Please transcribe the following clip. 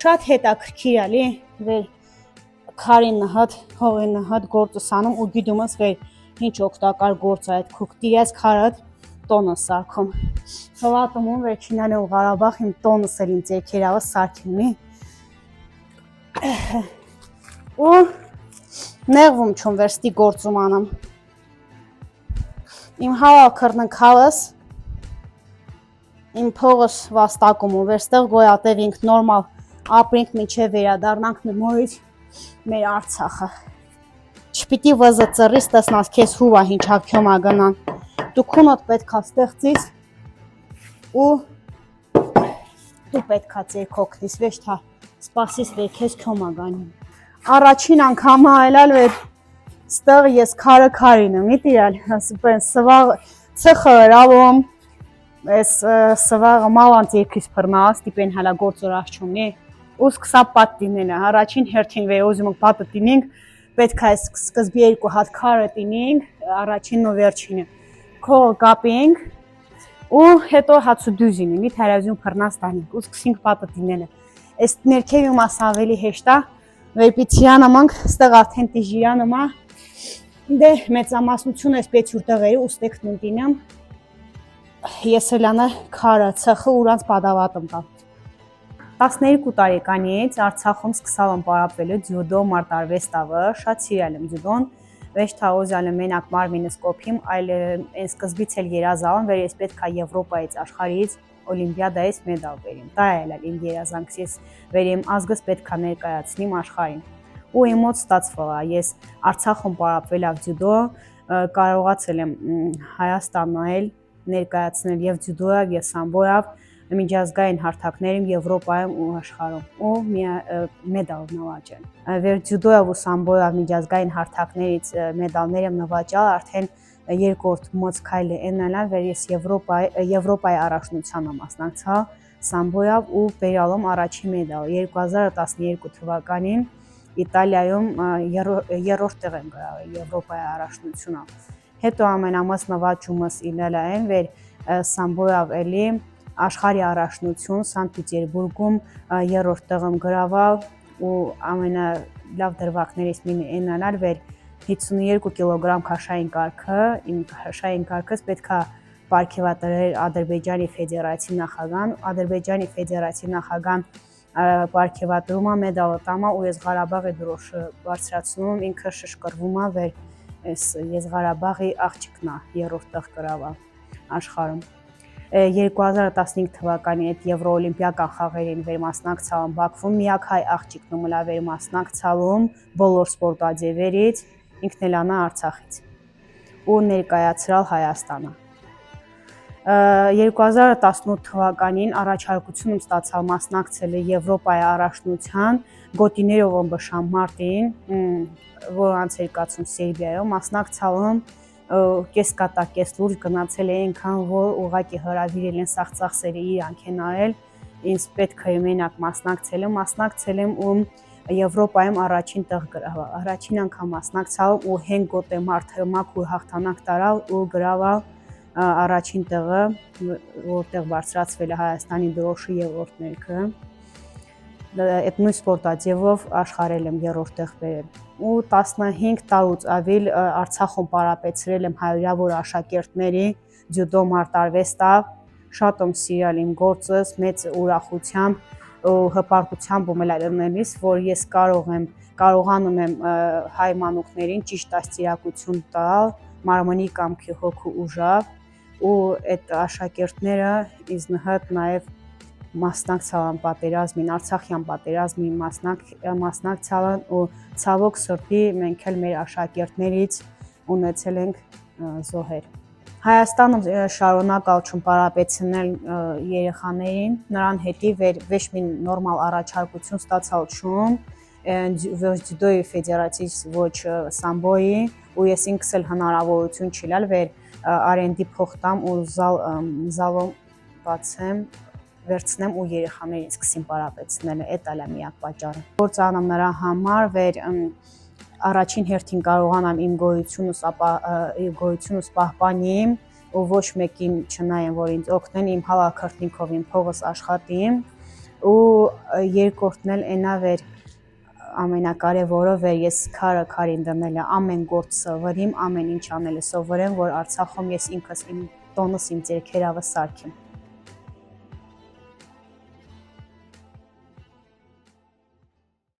Շատ հետաքրքիր էլի, վեր քարի նահատ, հողի նահատ գործս անում ու գիտում ես վեր ինչ օգտակար գործ է այդ քուկտիած քարը տոնը սարքում։ Հավատում եմ վեր Չինարը ու Ղարաբաղ իմ տոնս էլ իմ ձերքերավը սարքիմի։ Ու նեղվում չում վերստի գործում անամ։ Իմ հավալ քրնքալս իմ փողս վաստակում ու վերստեղ գոյատևինք նորմալ ապրինք միջև վերադառնանք նորից մեր Արցախը։ Չպիտի վզը ծռիս տեսնաս քեզ հուվա հինչավ քյոմա գնան։ Դու քունոտ պետքա ստեղծիս ու դու պետքա ձեր կոքնիս վեշտա սպասիս վեր քեզ քյոմա գանին։ Առաջին անգամ այլալ վեր ստեղ ես քարինը միտիրալ սվաղ ցխը ռավում Ես սվաղը մալանց երկրից պրնաս, տիպեն հալա գործոր աղջումնի, ու սկսա պատ տինենը, առաջին հերթին վեր ոզում ենք պատը տինինք, պետք է սկզբի երկու հատ քարը տինինք, առաջինն ու վերջինը, քողը կապինք, ու հետո հացու դյուզինը, մի թարազյուն պրնաս տանինք, ու սկսինք պատը տինենը, ես ներքևի մաս ավելի հեշտա, վերպիցիան ամանք, ստեղ արդեն տիժիրան ըմա, դե մեծամասնություն ես պեցյուր տղերի ու ստեղ նունտինեմ, Ես էլանը քարը ցխը ուրանց պատավատում կա։ 12 տարեկանից Արցախում սկսալ եմ պարապվելու ձյուդո մարտարվեստավը, շատ սիրել եմ ձյուդոն, վեշտա օզալը մենակ մարմինս կոփիմ, այլ այն սկզբից էլ երազալım վեր ես պետք է Եվրոպայից աշխարհից օլիմպիադայից մեդալ բերեմ։ Դա էլ իմ երազանքս, ես վեր իմ ազգս պետք է ներկայացնեմ աշխարհին։ Ու իմ մոտ ստացվել է, ես Արցախում պարապվելով ձյուդո, կարողացել եմ Հայաստան նայել ներկայացնել եւ ձյուդոյով եւ սամբոյով միջազգային հարթակներում Եվրոպայում ու աշխարհում ու մեդալ նվաճել։ Վեր ձյուդոյով ու սամբոյով միջազգային հարթակներից մեդալներ եմ նվաճալ, արդեն երկրորդ մոց քայլը այնալա, վեր ես Եվրոպայի առաջնությանը մասնակցա սամբոյով ու բերալում առաջին մեդալ 2012 թվականին Իտալիայում երրորդ տեղ եմ գրավել Եվրոպայի առաջնությունում։ Հետո ամենամեծ նվաճումս ինել են վեր սամբոյով էլի աշխարհի առաջնություն Սանտ Պետերբուրգում երրորդ տեղում գրաval ու ամենալավ դրվագներից մինը այնանալ վեր 52 կիլոգրամ քաշային կարգը, իմ քաշային կարգս պետքա պարգևատրել Ադրբեջանի Ֆեդերացիի նախագահան, Ադրբեջանի Ֆեդերացիի նախագահան պարգևատրում է մեդալը տամա ու ես Ղարաբաղի դրոշը բարձրացնում, ինքը շշկրվում է վեր ես Ղարաբաղի աղջիկն է երրորդ տեղ գրաval աշխարհում 2015 թվականի այդ Եվրոօլիմպիական խաղերին վեր մասնակցալım Բաքվում միակ հայ աղջիկն ու մլա վեր մասնակցալım բոլոր սպորտաձևերից ինքն էլ անա Արցախից ու ներկայացրալ Հայաստանը 2018 թվականին առաջարկություն ստացալ մասնակցել Եվրոպայի առաջնության գոտիներով ըմբշամ մարտին որոնց երկացում Սերբիայում մասնակցալım կեսկատա կես լուրջ գնացել այնքան որ ուղակի հրավիրել են սաղ ծախսերը իրանք են արել ինձ պետք է մենակ մասնակցել եմ ու Եվրոպայում առաջին տեղ գրաval առաջին անգամ մասնակցալım ու հենք գոտե մարդը մաքուր հաղթանակ տարալ ու գրաval առաջին տեղը որտեղ բարձրացվել է Հայաստանի դրոշը երրորդ ներքը այդ նույն սպորտաձևով աշխարհել եմ երրորդ տեղ բերել ու 15 տարուց ավել Արցախում պարապեցրել եմ հարյուրավոր աշակերտների ձյուդո մարտարվեստավ շատ եմ սիրել իմ գործս մեծ ուրախությամբ ու հպարտությամբ ու մելալնելիս որ ես կարողանում եմ հայ մանուկներին ճիշտ դաստիարակություն տալ մարմնի կամքի հոգու ուժով ու այդ աշակերտները ինձ նհատ նաև մասնակցալան պատերազմին, Արցախյան պատերազմին մասնակցալան ու ցավոք սրտի մենք էլ մեր աշակերտներից ունեցել ենք զոհեր։ Հայաստանում շարունակալ չում պարապեցնել երեխաներին, նրան հետի ոչ մի նորմալ առաջարկություն ստացալ չում, ոչ ձյուդոյի ֆեդերացիից, ոչ սամբոյի ու ես ինքս էլ հնարավորություն չիլալ վեր արենդի փոխտամ ու զալում բացեմ վերցնեմ ու երեխաներին սկսեմ պարապեցնել, այդ էլ է միակ պատճառը։ Գործ անեմ նրա համար, վեր առաջին հերթին կարողանամ իմ գոյությունս պահպանիմ ու ոչ մեկին չնայեմ, որ ինձ օգնեն, իմ հավաքրտնիքով իմ փողս աշխատիմ ու երկրորդն էլ այնա վեր ամենակարևորը վեր ես քարին դնելը ամեն գործ սովորիմ, ամեն ինչ անելը սովորեմ, որ Արցախում ես ինքս իմ տոնս իմ ձեռքերավը սարքեմ։